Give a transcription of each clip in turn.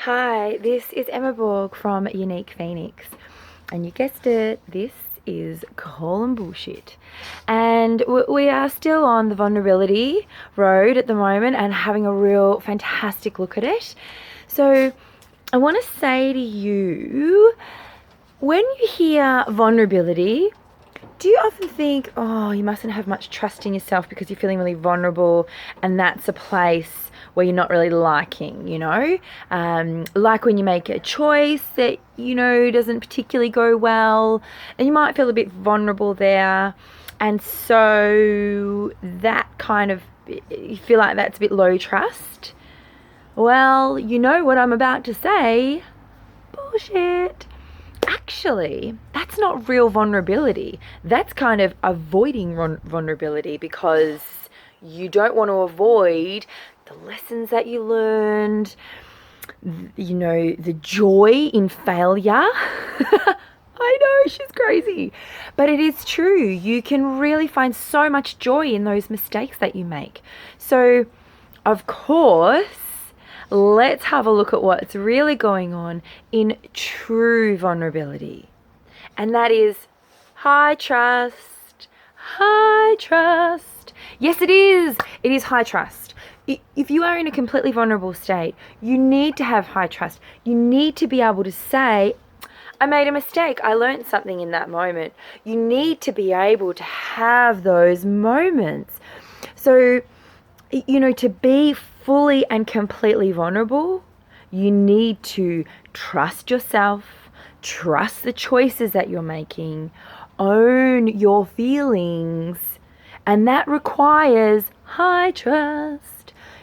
Hi, this is Emma Borg from Unique Phoenix, and you guessed it, this is Calling Bullshit. And we are still on the vulnerability road at the moment and having a real fantastic look at it. So I want to say to you, when you hear vulnerability, do you often think, oh, you mustn't have much trust in yourself because you're feeling really vulnerable, and that's a place where you're not really liking, like when you make a choice that, doesn't particularly go well, and you might feel a bit vulnerable there. And so that kind of, you feel like that's a bit low trust. Well, you know what I'm about to say? Bullshit. Actually, that's not real vulnerability. That's kind of avoiding vulnerability because you don't want to avoid the lessons that you learned, the joy in failure. I know, she's crazy. But it is true. You can really find so much joy in those mistakes that you make. So, of course, let's have a look at what's really going on in true vulnerability. And that is high trust. High trust. Yes, it is. It is high trust. If you are in a completely vulnerable state, you need to have high trust. You need to be able to say, I made a mistake. I learned something in that moment. You need to be able to have those moments. So, to be fully and completely vulnerable, you need to trust yourself, trust the choices that you're making, own your feelings, and that requires high trust.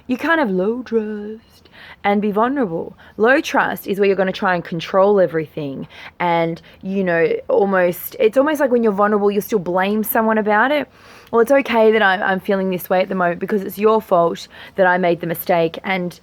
You can't have low trust and be vulnerable. Low trust is where you're going to try and control everything, and it's almost like when you're vulnerable, you'll still blame someone about it. Well, it's okay that I'm feeling this way at the moment because it's your fault that I made the mistake. And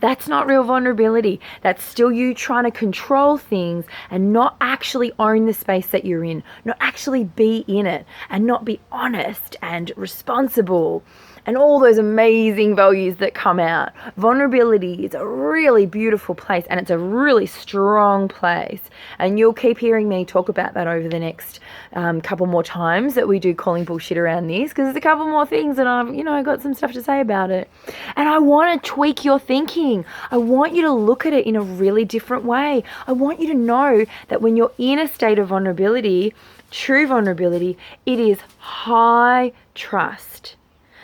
that's not real vulnerability. That's still you trying to control things and not actually own the space that you're in, not actually be in it, and not be honest and responsible and all those amazing values that come out. Vulnerability is a really beautiful place, and it's a really strong place. And you'll keep hearing me talk about that over the next couple more times that we do Calling Bullshit around this, because there's a couple more things that I've got some stuff to say about it. And I want to tweak your thinking. I want you to look at it in a really different way. I want you to know that when you're in a state of vulnerability, true vulnerability, it is high trust.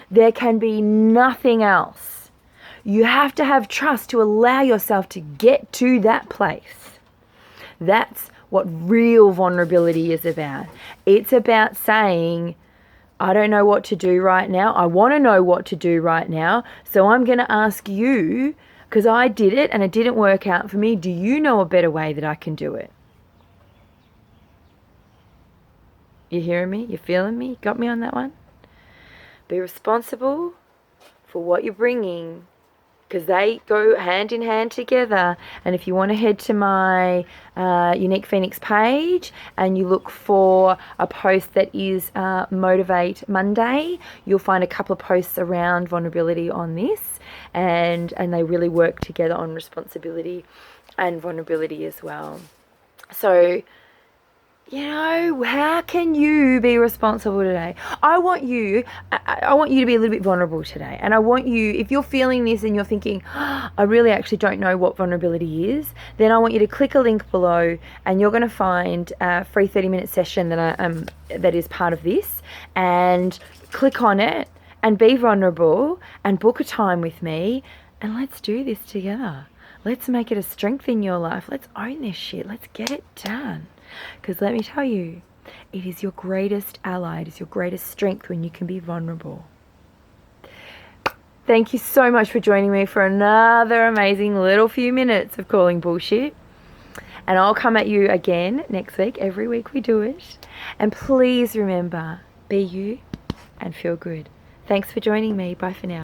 There can be nothing else. You have to have trust to allow yourself to get to that place. That's what real vulnerability is about. It's about saying, I don't know what to do right now. I want to know what to do right now. So I'm going to ask you, because I did it and it didn't work out for me. Do you know a better way that I can do it? You hearing me? You feeling me? Got me on that one? Be responsible for what you're bringing, because they go hand in hand together. And if you want to head to my Unique Phoenix page and you look for a post that is Motivate Monday, you'll find a couple of posts around vulnerability on this, and they really work together on responsibility and vulnerability as well. So, how can you be responsible today? I want you to be a little bit vulnerable today. And I want you, if you're feeling this and you're thinking, I really actually don't know what vulnerability is, then I want you to click a link below, and you're going to find a free 30-minute session that is part of this, and click on it and be vulnerable and book a time with me, and let's do this together. Let's make it a strength in your life. Let's own this shit. Let's get it done. Because let me tell you, it is your greatest ally. It is your greatest strength when you can be vulnerable. Thank you so much for joining me for another amazing little few minutes of Calling Bullshit. And I'll come at you again next week. Every week we do it. And please remember, be you and feel good. Thanks for joining me. Bye for now.